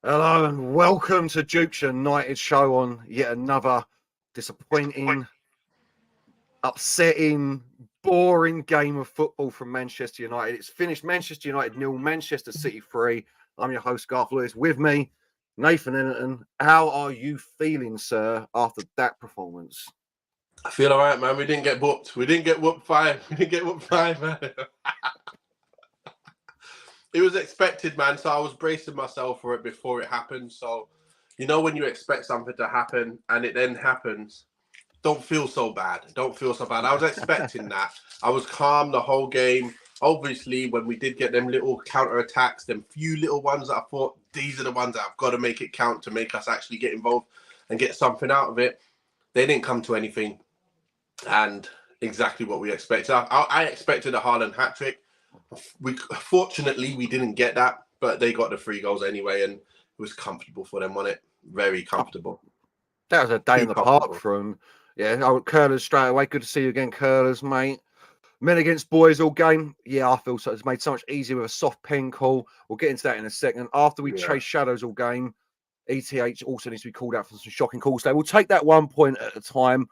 Hello and welcome to Duke's United show on yet another disappointing, upsetting, boring game of football from Manchester United. It's finished Manchester United 0, Manchester City 3. I'm your host, Garth Lewis. With me, Nathan Ennerton. How are you feeling, sir, after that performance? I feel all right, man. We didn't get whooped. We didn't get whooped 5. We didn't get whooped 5, man. It was expected, man. So I was bracing myself for it before it happened. So, you know, when you expect something to happen and it then happens, don't feel so bad. Don't feel so bad. I was expecting that. I was calm the whole game. Obviously, when we did get them little counter-attacks, them few little ones that I thought, these are the ones that I've got to make it count to make us actually get involved and get something out of it. They didn't come to anything. And exactly what we expected. I expected a Haaland hat-trick. Fortunately, we didn't get that, but they got the 3 goals anyway, and it was comfortable for them, wasn't it? Very comfortable. That was a day in the park from, Curlers straight away. Good to see you again, Curlers, mate. Men against boys all game. Yeah, I feel so. It's made so much easier with a soft pen call. We'll get into that in a second. After we chase shadows all game, ETH also needs to be called out for some shocking calls today. We'll take that 1 point at a time.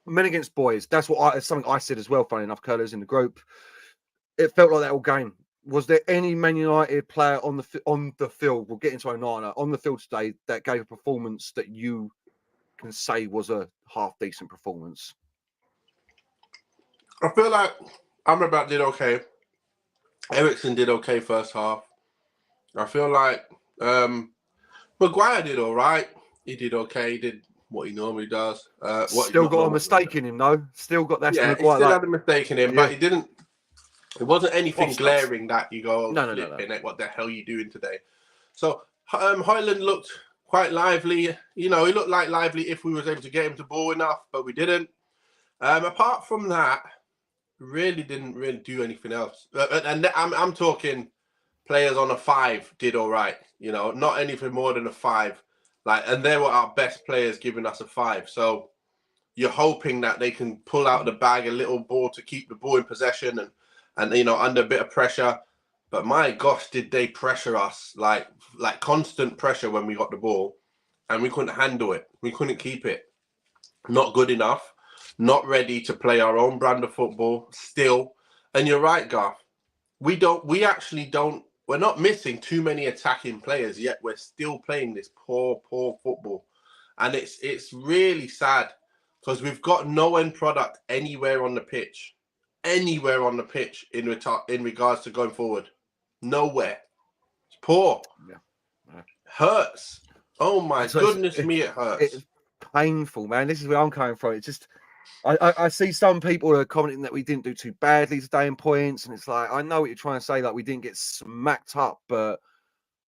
Men against boys. That's something I said as well, funny enough, Curlers in the group. It felt like that all game. Was there any Man United player on the field? We'll get into Onana on the field today that gave a performance that you can say was a half decent performance. I feel like Amrabat did okay. Eriksen did okay first half. I feel like Maguire did all right. He did okay. He did what he normally does. Still got a mistake in him, though. Still got that. Yeah, Maguire, he still had a mistake in him, but he didn't. It wasn't anything glaring that you go, no. What the hell are you doing today? So Hojlund looked quite lively. You know, he looked like lively if we was able to get him to ball enough, but we didn't. Apart from that, really didn't really do anything else. And I'm talking players on a 5 did all right. You know, not anything more than a 5. And they were our best players giving us a 5. So you're hoping that they can pull out the bag a little ball to keep the ball in possession and you know, under a bit of pressure. But my gosh, did they pressure us, like constant pressure when we got the ball, and we couldn't handle it. We couldn't keep it. Not good enough. Not ready to play our own brand of football still. And you're right, Garth. We're not missing too many attacking players, yet we're still playing this poor football. And it's really sad because we've got no end product anywhere on the pitch. Anywhere on the pitch in regards to going forward. Nowhere. It's poor. Yeah. Hurts. Oh my goodness me, it hurts. It's painful, man. This is where I'm coming from. It's just I see some people are commenting that we didn't do too badly today in points, and it's like, I know what you're trying to say, like we didn't get smacked up, but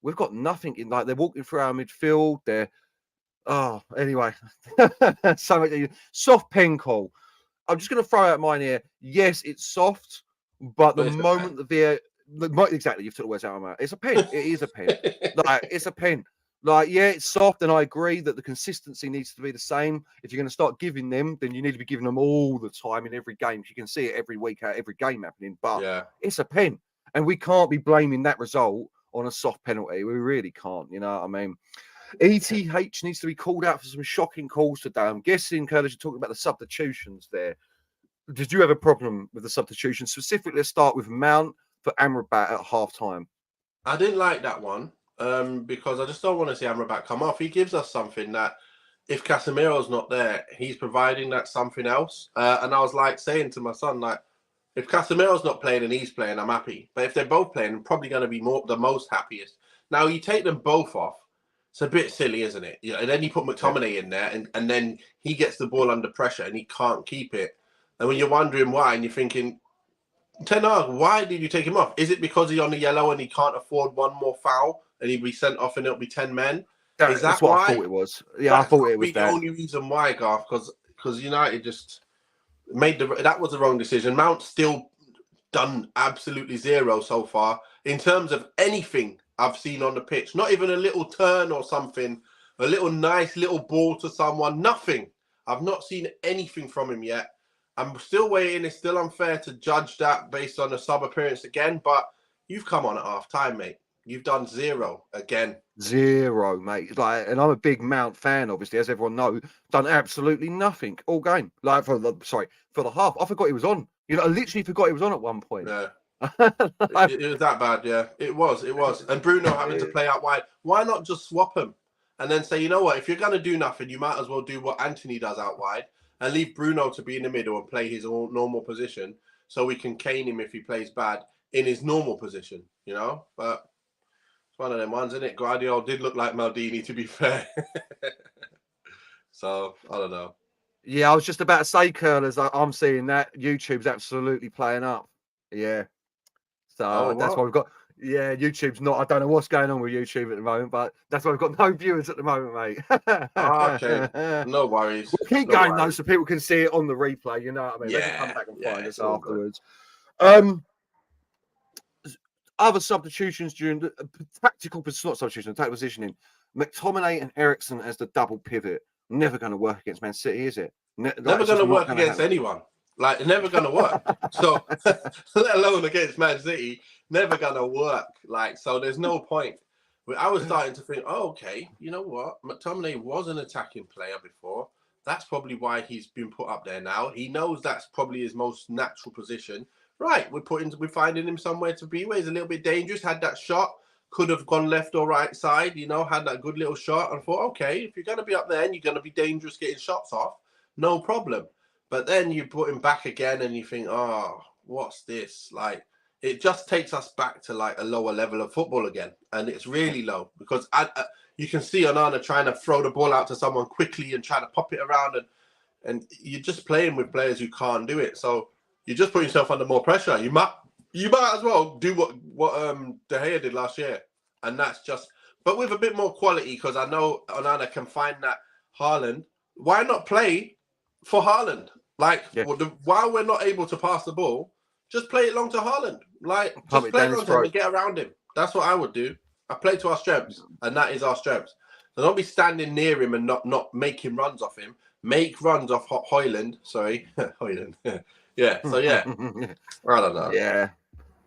we've got nothing in. Like they're walking through our midfield. Anyway, so much soft pen call. I'm just going to throw out mine here. Yes, it's soft, but the moment exactly, you've took the words out of my mouth. It's a pen. It is a pen. It's a pen. It's soft, and I agree that the consistency needs to be the same. If you're going to start giving them, then you need to be giving them all the time in every game. You can see it every week, every game happening. But it's a pen, and we can't be blaming that result on a soft penalty. We really can't. You know what I mean? ETH needs to be called out for some shocking calls today. I'm guessing, Curtis, you're talking about the substitutions there. Did you have a problem with the substitution? Specifically, let's start with Mount for Amrabat at half-time. I didn't like that one because I just don't want to see Amrabat come off. He gives us something that if Casemiro's not there, he's providing that something else. And I was saying to my son, if Casemiro's not playing and he's playing, I'm happy. But if they're both playing, I'm probably going to be the most happiest. Now, you take them both off. It's a bit silly, isn't it? And then you put McTominay in there, and then he gets the ball under pressure and he can't keep it. And when you're wondering why, and you're thinking, Ten Hag, why did you take him off? Is it because he's on the yellow and he can't afford one more foul and he'll be sent off and it'll be 10 men? That's what I thought it was. Yeah, I thought it was the only reason why, Garth, because United just made that was the wrong decision. Mount's still done absolutely zero so far in terms of anything I've seen on the pitch. Not even a little turn or something, a little nice little ball to someone, nothing. I've not seen anything from him yet. I'm still waiting. It's still unfair to judge that based on a sub appearance again, but you've come on at half time, mate. You've done 0 again. 0, mate. Like, and I'm a big Mount fan, obviously, as everyone knows. Done absolutely nothing all game. Like for the half. I forgot he was on. You know, I literally forgot he was on at one point. Yeah. It was that bad, yeah. It was. And Bruno having to play out wide. Why not just swap him and then say, you know what, if you're going to do nothing, you might as well do what Anthony does out wide and leave Bruno to be in the middle and play his normal position so we can cane him if he plays bad in his normal position, you know? But it's one of them ones, isn't it? Guardiola did look like Maldini, to be fair. So, I don't know. Yeah, I was just about to say, Curlers, I'm seeing that. YouTube's absolutely playing up. Yeah. So that's why we've got, YouTube's not, I don't know what's going on with YouTube at the moment, but that's why we've got no viewers at the moment, mate. Okay, no worries. We'll keep going though, so people can see it on the replay, you know what I mean? They can come back and find us afterwards. Other substitutions during the tactical positioning. McTominay and Eriksen as the double pivot. Never going to work against Man City, is it? Never going to work against anyone. Like, never going to work. So, let alone against Man City, never going to work. Like, so there's no point. I was starting to think, oh, okay, you know what? McTominay was an attacking player before. That's probably why he's been put up there now. He knows that's probably his most natural position. Right, we're finding him somewhere to be where he's a little bit dangerous. Had that shot, could have gone left or right side, you know, had that good little shot and thought, okay, if you're going to be up there and you're going to be dangerous getting shots off, no problem. But then you put him back again and you think, oh, what's this? Like, it just takes us back to like a lower level of football again. And it's really low because you can see Onana trying to throw the ball out to someone quickly and trying to pop it around. And you're just playing with players who can't do it. So you just put yourself under more pressure. You might as well do what De Gea did last year. And that's just, but with a bit more quality, because I know Onana can find that Haaland. Why not play for Haaland? Like, while we're not able to pass the ball, just play it long to Haaland. Like, just play it long to him and get around him. That's what I would do. I play to our strengths, and that is our strengths. So don't be standing near him and not making runs off him. Make runs off Hojlund. Sorry, Hojlund. Yeah. So yeah, I don't know. Yeah.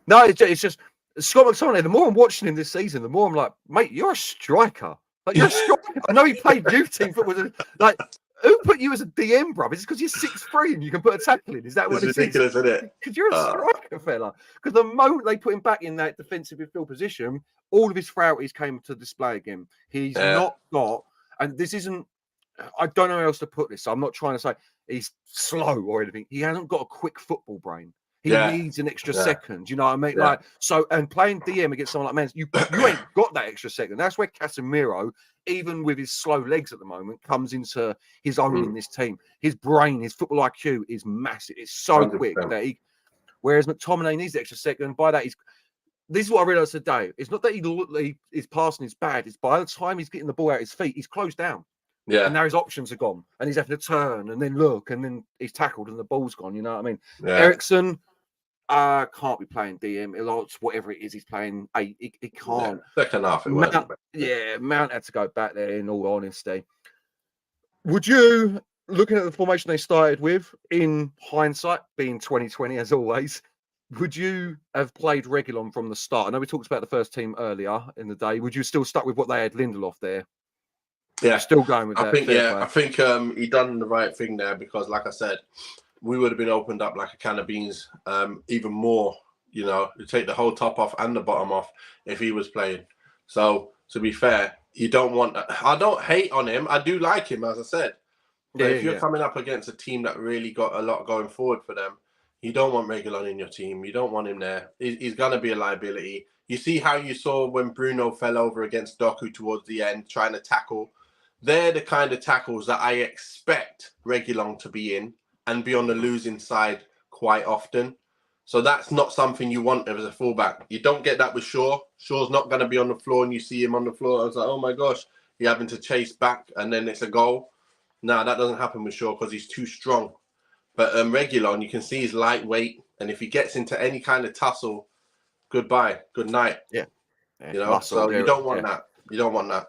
No, it's just Scott McTominay. The more I'm watching him this season, the more I'm like, mate, you're a striker. Like, you're a striker. I know he played youth team football. Like, who put you as a DM, bro? Is it because you're 6'3" and you can put a tackle in? Is that what it's ridiculous, isn't it? Because you're a striker, fella. Because the moment they put him back in that defensive midfield position, all of his frailties came to display again. He's not got, and this isn't, I don't know how else to put this. So I'm not trying to say he's slow or anything. He hasn't got a quick football brain. He needs an extra second. You know what I mean? Yeah. Like, so, and playing DM against someone like Man, you ain't got that extra second. That's where Casemiro, even with his slow legs at the moment, comes into his own in this team. His brain, his football IQ is massive. It's so 100%. Quick that whereas McTominay needs the extra second. By that, this is what I realised today. It's not that his passing is bad. It's by the time he's getting the ball out his feet, he's closed down. Yeah. And now his options are gone. And he's having to turn and then look and then he's tackled and the ball's gone. You know what I mean? Yeah. Eriksen can't be playing DM. It's whatever it is he's playing. He can't. Yeah. Second half, Mount had to go back there, in all honesty. Would you, looking at the formation they started with, in hindsight, being 2020 as always, would you have played Reguilon from the start? I know we talked about the first team earlier in the day. Would you still stuck with what they had Lindelof there? Yeah, you're still going with that. I think he done the right thing there because, like I said, we would have been opened up like a can of beans, even more. You know, you take the whole top off and the bottom off if he was playing. So to be fair, you don't want. I don't hate on him. I do like him, as I said. But if you're coming up against a team that really got a lot going forward for them, you don't want Reguilon in your team. You don't want him there. He's gonna be a liability. You see how you saw when Bruno fell over against Doku towards the end, trying to tackle. They're the kind of tackles that I expect Reguilon to be in and be on the losing side quite often. So that's not something you want as a fullback. You don't get that with Shaw. Shaw's not going to be on the floor and you see him on the floor. I was like, oh my gosh, you're having to chase back and then it's a goal. No, that doesn't happen with Shaw because he's too strong. But Reguilon, you can see he's lightweight. And if he gets into any kind of tussle, goodbye, good night. Yeah. You know, so you don't want that. You don't want that.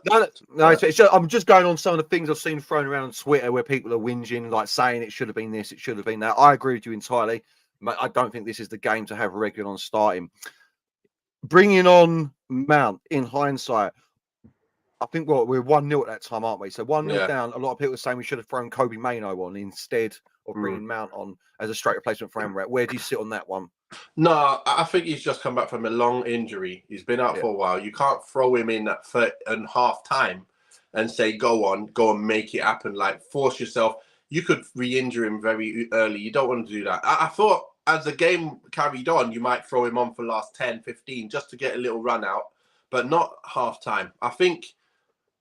No, it's just, I'm just going on some of the things I've seen thrown around on Twitter where people are whinging, like saying it should have been this, it should have been that. I agree with you entirely. I don't think this is the game to have Reguilon starting. bringing on Mount in hindsight, I think we're 1-0 at that time, aren't we? So 1-0 down. A lot of people are saying we should have thrown Kobe Mainoo on instead of bringing Mount on as a straight replacement for Amrabat. Where do you sit on that one? No, I think he's just come back from a long injury. He's been out for a while. You can't throw him in at half time and say, go and make it happen. Like, force yourself. You could re-injure him very early. You don't want to do that. I thought as the game carried on, you might throw him on for last 10, 15 just to get a little run out, but not half time. I think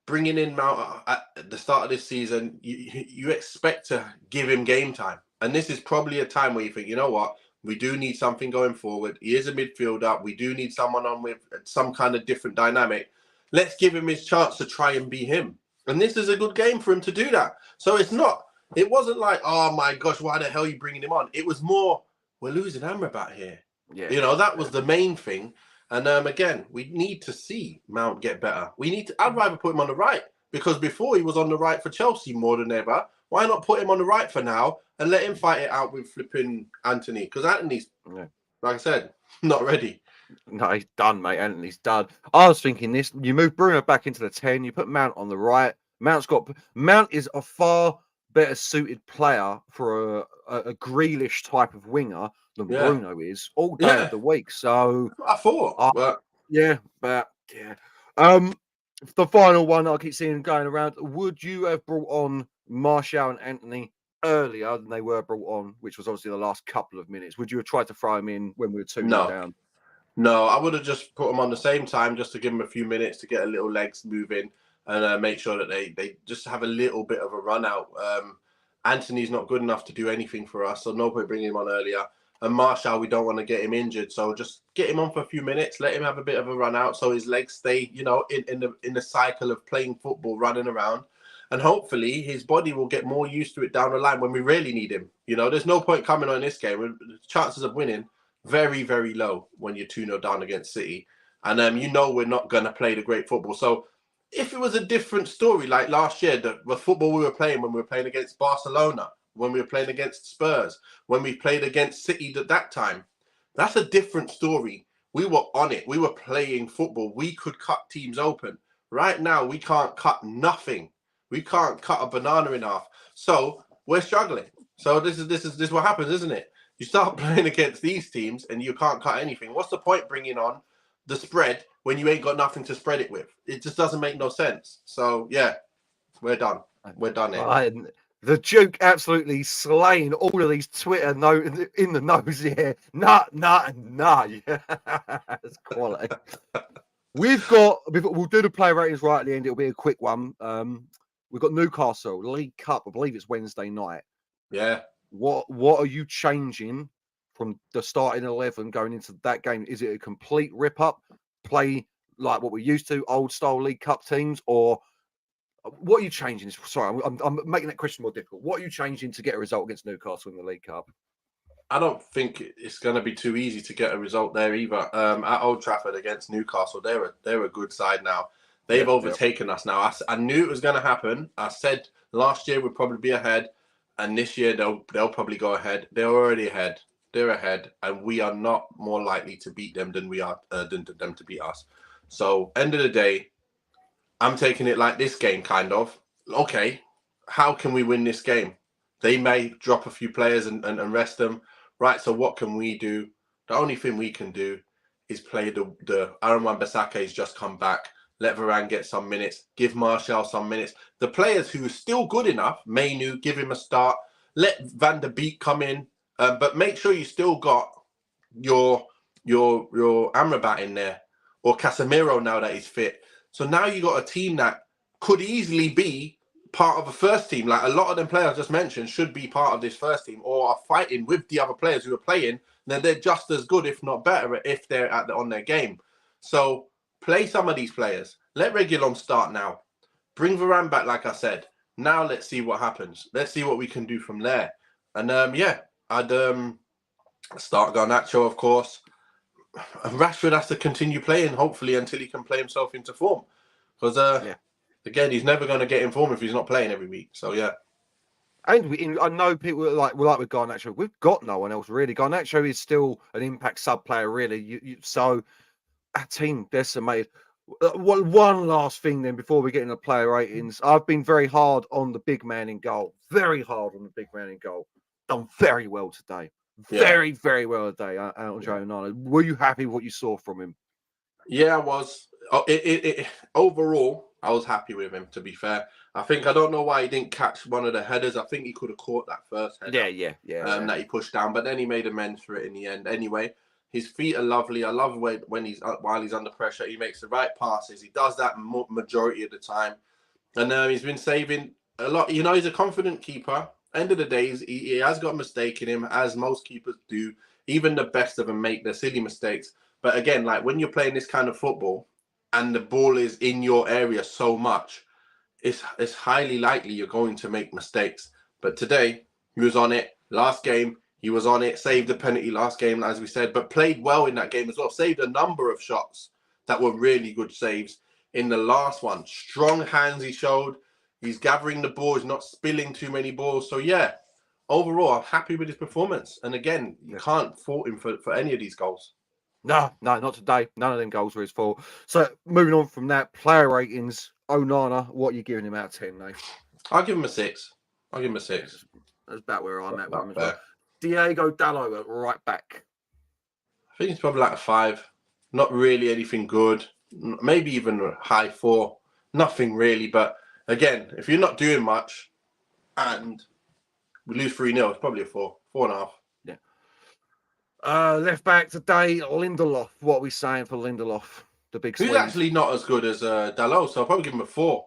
bringing in Mount at the start of this season, you expect to give him game time. And this is probably a time where you think, you know what? We do need something going forward. He is a midfielder. We do need someone on with some kind of different dynamic. Let's give him his chance to try and be him. And this is a good game for him to do that. So it wasn't like, oh my gosh, why the hell are you bringing him on? It was more, we're losing Amrabat here. Yeah. That was the main thing. And again, we need to see Mount get better. I'd rather put him on the right, because before he was on the right for Chelsea more than ever. Why not put him on the right for now and let him fight it out with flipping Anthony? Because Anthony's, like I said, not ready. No, he's done, mate. Anthony's done. I was thinking this. You move Bruno back into the 10. You put Mount on the right. Mount is a far better suited player for a Grealish type of winger than Bruno is all day of the week. So I thought, the final one I keep seeing going around. Would you have brought on Martial and Anthony earlier than they were brought on, which was obviously the last couple of minutes? Would you have tried to throw them in when we were 2-0 down? No, I would have just put them on the same time just to give them a few minutes to get a little legs moving and make sure that they just have a little bit of a run out. Anthony's not good enough to do anything for us, so no point bringing him on earlier. And Martial, we don't want to get him injured, so just get him on for a few minutes, let him have a bit of a run out so his legs stay, in the cycle of playing football, running around. And hopefully his body will get more used to it down the line when we really need him. There's no point coming on this game. The chances of winning very, very low when you're 2-0 down against City. And we're not going to play the great football. So if it was a different story, like last year, the football we were playing when we were playing against Barcelona, when we were playing against Spurs, when we played against City at that time, that's a different story. We were on it. We were playing football. We could cut teams open. Right now, we can't cut nothing. We can't cut a banana in half. So we're struggling. So this is what happens, isn't it? You start playing against these teams and you can't cut anything. What's the point bringing on the spread when you ain't got nothing to spread it with? It just doesn't make no sense. So, yeah, we're done. We're done here. The Duke absolutely slaying all of these Twitter in the nose here. Nah. Yeah, that's quality. We'll do the player ratings right at the end. It'll be a quick one. We've got Newcastle League Cup. I believe it's Wednesday night. Yeah. What are you changing from the starting 11 going into that game? Is it a complete rip up, play like what we used to, old style League Cup teams, or what are you changing? Sorry, I'm making that question more difficult. What are you changing to get a result against Newcastle in the League Cup? I don't think it's going to be too easy to get a result there either. At Old Trafford against Newcastle, they're a good side now. They've overtaken us now. I knew it was going to happen. I said last year we'd probably be ahead, and this year they'll probably go ahead. They're already ahead. They're ahead, and we are not more likely to beat them than we are than them to beat us. So end of the day, I'm taking it like this game, kind of. Okay, how can we win this game? They may drop a few players and rest them. Right, so what can we do? The only thing we can do is play the Aaron Wan-Bissaka's just come back. Let Varane get some minutes. Give Martial some minutes. The players who are still good enough, Mainu, give him a start. Let Van der Beek come in. But make sure you still got your Amrabat in there. Or Casemiro now that he's fit. So now you got a team that could easily be part of a first team. Like a lot of them players I just mentioned should be part of this first team or are fighting with the other players who are playing. Then they're just as good, if not better, if they're on their game. So play some of these players. Let Reguilon start now. Bring Varane back, like I said. Now let's see what happens. Let's see what we can do from there. And I'd start Garnacho, of course. And Rashford has to continue playing, hopefully, until he can play himself into form. Because again, he's never going to get in form if he's not playing every week. So yeah. And I know people like with Garnacho. We've got no one else really. Garnacho is still an impact sub player, really. So our team decimated. One last thing then before we get into player ratings. I've been very hard on the big man in goal. Very hard on the big man in goal. Done very well today. Very, very well today, Andre Onana. Were you happy with what you saw from him? Yeah, I was. Overall, I was happy with him, to be fair. I don't know why he didn't catch one of the headers. I think he could have caught that first header. Yeah. That he pushed down, but then he made amends for it in the end. Anyway, his feet are lovely. I love when he's while he's under pressure, he makes the right passes. He does that majority of the time, and he's been saving a lot. You know, he's a confident keeper. End of the day, he has got a mistake in him, as most keepers do. Even the best of them make their silly mistakes. But again, like when you're playing this kind of football and the ball is in your area so much, it's highly likely you're going to make mistakes. But today, he was on it. Last game, he was on it. Saved the penalty last game, as we said, but played well in that game as well. Saved a number of shots that were really good saves. In the last one, strong hands he showed. He's gathering the ball. He's not spilling too many balls. So, yeah, overall, I'm happy with his performance. And again, you can't fault him for any of these goals. No, not today. None of them goals were his fault. So, moving on from that, player ratings, Onana, what are you giving him out of 10, Nate? I'll give him a 6. That's about where I'm at with him as well. Diego Dalot at right back. I think it's probably like a 5. Not really anything good. Maybe even a high 4. Nothing really. But again, if you're not doing much and we lose 3-0, it's probably a 4, 4.5. Yeah. Left back today, Lindelof. What are we saying for Lindelof? The big Swede. He's actually not as good as Dalot, so I'll probably give him a 4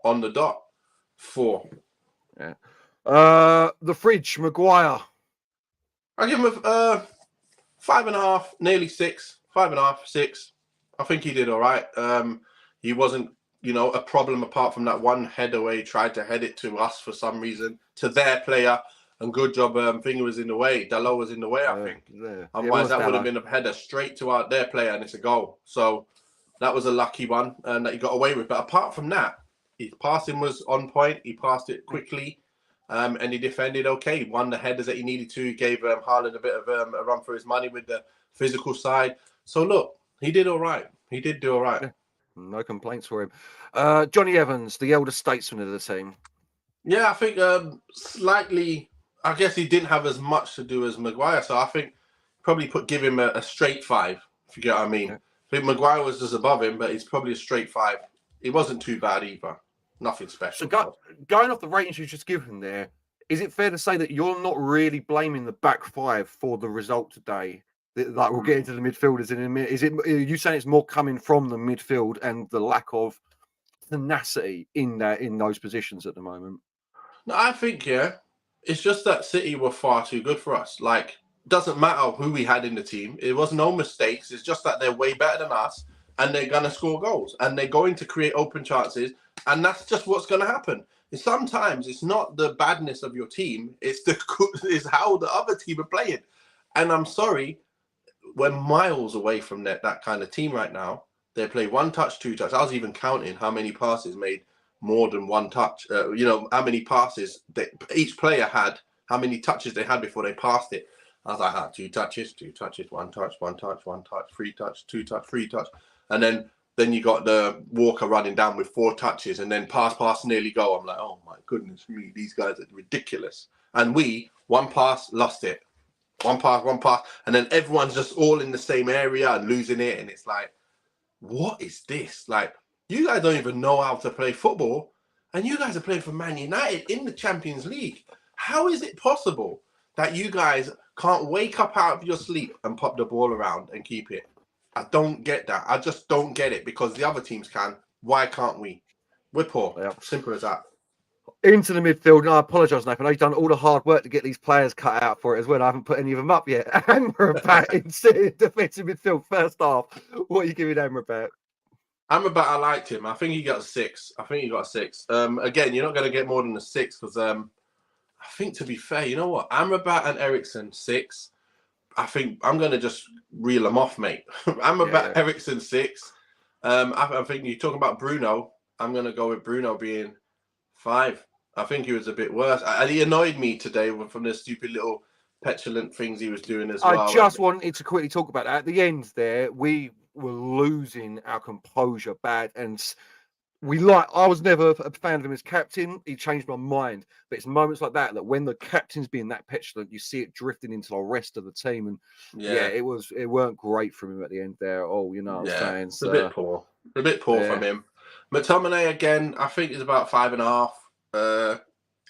on the dot. 4. Yeah. The fridge, Maguire. I'll give him a 5.5, nearly 6. 5.5, 6. I think he did all right. He wasn't, a problem apart from that one header where he tried to head it to us for some reason, to their player. And good job, Finger was in the way. Dalot was in the way, I think. Yeah. Otherwise, that would have been a header straight to their player, and it's a goal. So that was a lucky one that he got away with. But apart from that, his passing was on point. He passed it quickly, and he defended okay. He won the headers that he needed to. He gave Haaland a bit of a run for his money with the physical side. So look, he did all right. He did do all right. Yeah. No complaints for him. Johnny Evans, the elder statesman of the team. Yeah, I think slightly. I guess he didn't have as much to do as Maguire, so I think probably give him a straight 5, if you get what I mean. Yeah. I think Maguire was just above him, but he's probably a straight 5. He wasn't too bad either. Nothing special. So going off the ratings you just given there, is it fair to say that you're not really blaming the back 5 for the result today? Like we'll get into the midfielders in a minute. Are you saying it's more coming from the midfield and the lack of tenacity in those positions at the moment? No, I think it's just that City were far too good for us. Like, doesn't matter who we had in the team. It was no mistakes. It's just that they're way better than us, and they're gonna score goals, and they're going to create open chances, and that's just what's gonna happen. And sometimes it's not the badness of your team; it's how the other team are playing. And I'm sorry, we're miles away from that kind of team right now. They play 1 touch, 2 touch. I was even counting how many passes made more than 1 touch. How many passes each player had, how many touches they had before they passed it. I was like, 2 touches, 2 touches, 1 touch, 1 touch, 1 touch, 3 touch, 2 touch, 3 touch. And then you got the Walker running down with 4 touches and then pass, nearly go. I'm like, oh my goodness me, these guys are ridiculous. And we, 1 pass, lost it. 1 pass. And then everyone's just all in the same area and losing it. And it's like, what is this? Like, you guys don't even know how to play football, and you guys are playing for Man United in the Champions League. How is it possible that you guys can't wake up out of your sleep and pop the ball around and keep it? I don't get that. I just don't get it, because the other teams can. Why can't we? We're poor. Yeah. Simple as that. Into the midfield, and I apologise, Nathan. I've done all the hard work to get these players cut out for it as well. I haven't put any of them up yet. Amrabat in defensive midfield, first half. What are you giving Amrabat? Amrabat, I liked him. I think he got a 6. Again, you're not going to get more than a 6 because I think, to be fair, you know what? Amrabat and Eriksen, 6. I think I'm going to just reel them off, mate. Amrabat, Eriksen, 6. I think you're talking about Bruno. I'm going to go with Bruno being 5. I think he was a bit worse. And he annoyed me today from the stupid little petulant things he was doing as well. I just wanted to quickly talk about that. At the end there, we were losing our composure bad. And I was never a fan of him as captain. He changed my mind. But it's moments like that when the captain's being that petulant, you see it drifting into the rest of the team. And it weren't great from him at the end there. Oh, you know what I'm saying? It's a bit poor. A bit poor from him. McTominay, again, I think is about 5.5.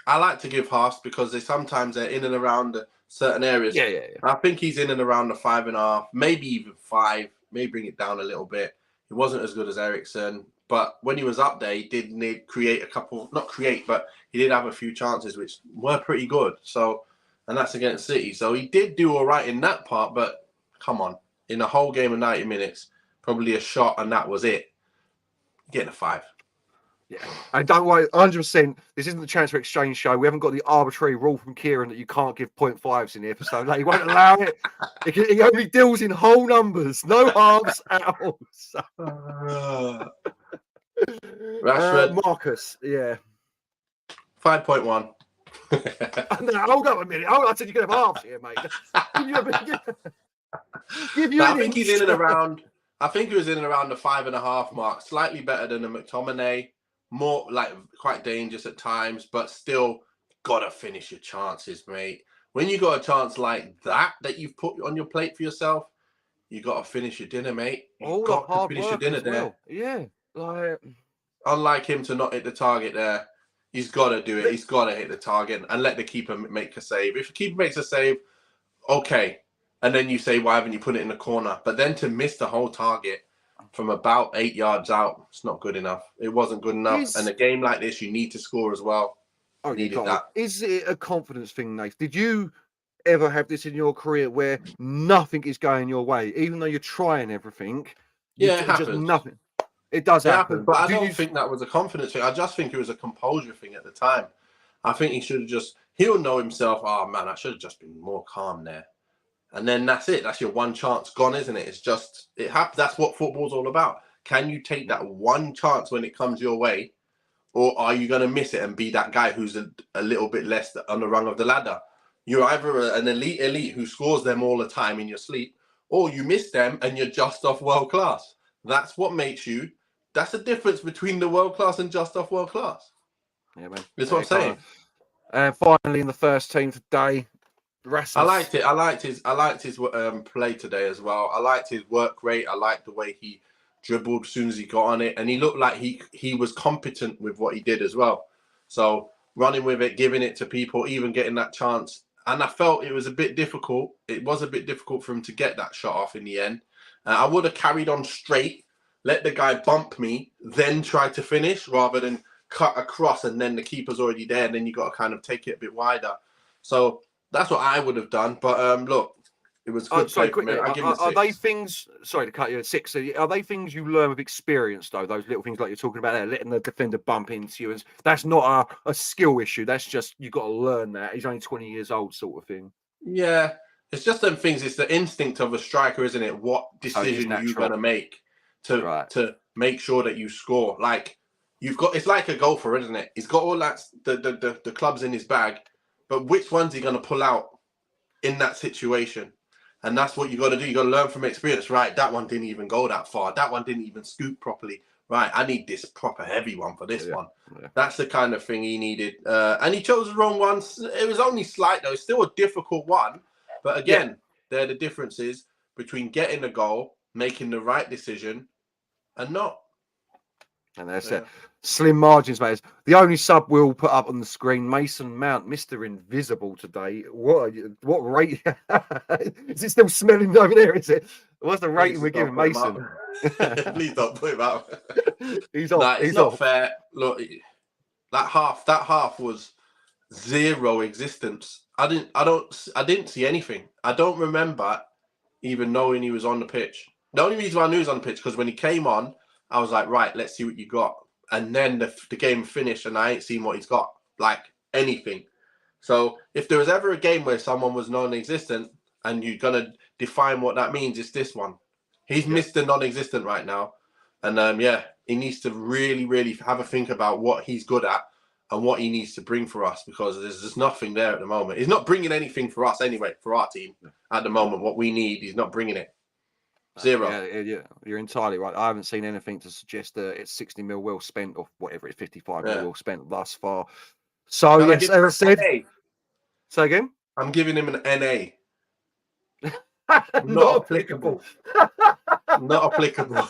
I like to give halves because they're in and around certain areas. Yeah. I think he's in and around the 5.5, maybe even 5. Maybe bring it down a little bit. He wasn't as good as Eriksen, but when he was up there, he did create a couple, not create, but he did have a few chances which were pretty good. So, and that's against City. So he did do all right in that part, but come on, in a whole game of 90 minutes, probably a shot and that was it. Getting a 5. Yeah, and don't worry, 100%. This isn't the transfer exchange show. We haven't got the arbitrary rule from Kieran that you can't give 0.5s in the episode. He won't allow it. He only deals in whole numbers, no halves at all. So. Rashford, Marcus, 5.1. No, hold up a minute. I said you could have halves here, mate. I think he's in and around. I think he was in and around the 5.5 mark. Slightly better than the McTominay. More quite dangerous at times, but still gotta finish your chances, mate. When you got a chance like that you've put on your plate for yourself, you gotta finish your dinner, mate. You got to finish your dinner there. Yeah, unlike him to not hit the target there, he's got to do it. He's got to hit the target and let the keeper make a save. If the keeper makes a save, okay. And then you say, why haven't you put it in the corner? But then to miss the whole target from about 8 yards out, it's not good enough. It wasn't good enough. And a game like this, you need to score as well. Is it a confidence thing, Nate? Did you ever have this in your career where nothing is going your way, even though you're trying everything? It happens. Just nothing. It does happen. But I don't think that was a confidence thing. I just think it was a composure thing at the time. I think he should have he'll know himself, oh man, I should have just been more calm there. And then that's it. That's your one chance gone, isn't it? It happens. That's what football's all about. Can you take that one chance when it comes your way? Or are you going to miss it and be that guy who's a little bit less on the rung of the ladder? You're either an elite who scores them all the time in your sleep, or you miss them and you're just off world class. That's what makes you. That's the difference between the world class and just off world class. Yeah, man. That's what I'm saying. And finally, in the first team today, Rasmus. I liked it. I liked his play today as well. I liked his work rate. I liked the way he dribbled as soon as he got on it, and he looked like he was competent with what he did as well. So running with it, giving it to people, even getting that chance. And I felt it was a bit difficult. It was a bit difficult for him to get that shot off in the end. I would have carried on straight, let the guy bump me, then try to finish rather than cut across and then the keeper's already there. And then you got to kind of take it a bit wider. So that's what I would have done. But look, it was good play from him. Are they things? Sorry to cut you at 6. Are they things you learn with experience, though? Those little things like you're talking about there, letting the defender bump into you, and that's not a skill issue. That's just you've got to learn that. He's only 20 years old, sort of thing. Yeah, it's just them things. It's the instinct of a striker, isn't it? What decision you're going to make to make sure that you score. Like it's like a golfer, isn't it? He's got all that the clubs in his bag, but which one's he going to pull out in that situation? And that's what you got to do. You got to learn from experience. Right, that one didn't even go that far. That one didn't even scoop properly. Right, I need this proper heavy one for this one. Yeah. That's the kind of thing he needed. And he chose the wrong one. It was only slight, though. It's still a difficult one. But again, there are the differences between getting a goal, making the right decision, and not. And that's it. Slim margins, mate. The only sub we'll put up on the screen, Mason Mount, Mr. Invisible today. What rate? Is it still smelling over there, is it? What's the rating we're giving Mason? Please don't put him out. He's off. It's not fair. Look, that half was zero existence. I didn't see anything. I don't remember even knowing he was on the pitch. The only reason I knew he was on the pitch because when he came on, I was like, right, let's see what you got. And then the game finished and I ain't seen what he's got, like anything. So if there was ever a game where someone was non-existent and you're going to define what that means, it's this one. He's Mr. Non-existent right now. And he needs to really, really have a think about what he's good at and what he needs to bring for us because there's just nothing there at the moment. He's not bringing anything for us anyway, for our team at the moment. What we need, he's not bringing it. Zero. Yeah, you're entirely right. I haven't seen anything to suggest that it's 60 mil well spent or whatever it's 55 mil well spent thus far. So Can yes, as I said, say again. I'm giving him an NA. Not applicable. Not applicable.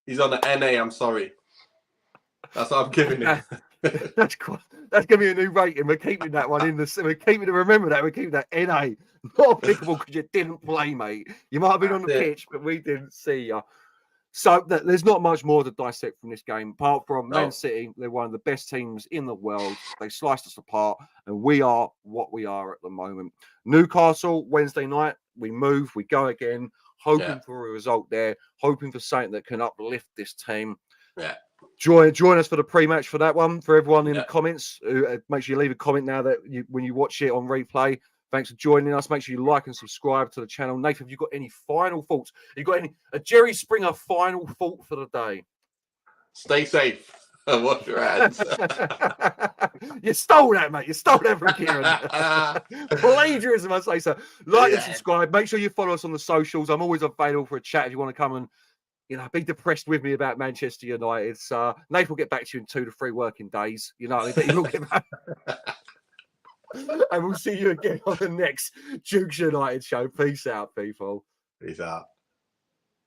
He's on the NA. I'm sorry. That's what I'm giving him. That's going to be a new rating. We're keeping that one in the. We're keeping to remember that. We're keeping that NA. Not applicable because you didn't play, mate. You might have been on the pitch, but we didn't see you. So there's not much more to dissect from this game, apart from Man City. They're one of the best teams in the world. They sliced us apart, and we are what we are at the moment. Newcastle, Wednesday night, we move, we go again, hoping for a result there, hoping for something that can uplift this team. Yeah. Join us for the pre-match for that one. For everyone in the comments, make sure you leave a comment now that when you watch it on replay. Thanks for joining us. Make sure you like and subscribe to the channel. Nathan, have you got any final thoughts? Have you got a Jerry Springer final thought for the day? Stay safe and wash your hands. You stole that, mate. You stole that from Kieran. Plagiarism, I say so. Like and subscribe. Make sure you follow us on the socials. I'm always available for a chat if you want to come and be depressed with me about Manchester United. Nathan will get back to you in 2 to 3 working days. You know, but he will get back. And we'll see you again on the next Dukes United show. Peace out, people. Peace out.